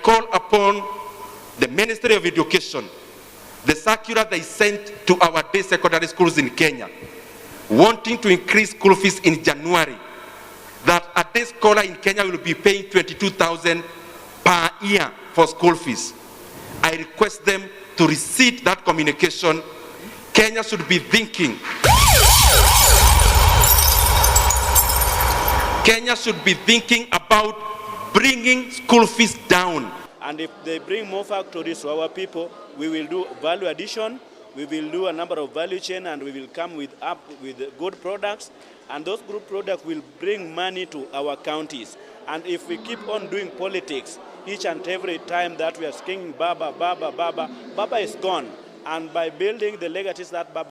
call upon the Ministry of Education, the circular they sent to our day secondary schools in Kenya, wanting to increase school fees in January, that a day scholar in Kenya will be paying 22,000 per year for school fees. I request them to rescind that communication. Kenya should be thinking. Kenya should be thinking about bringing school fees down. And if they bring more factories to our people, we will do value addition, we will do a number of value chain, and we will come with good products. And those good products will bring money to our counties. And if we keep on doing politics, each and every time that we are singing Baba, Baba, Baba, Baba is gone. And by building the legacies that Baba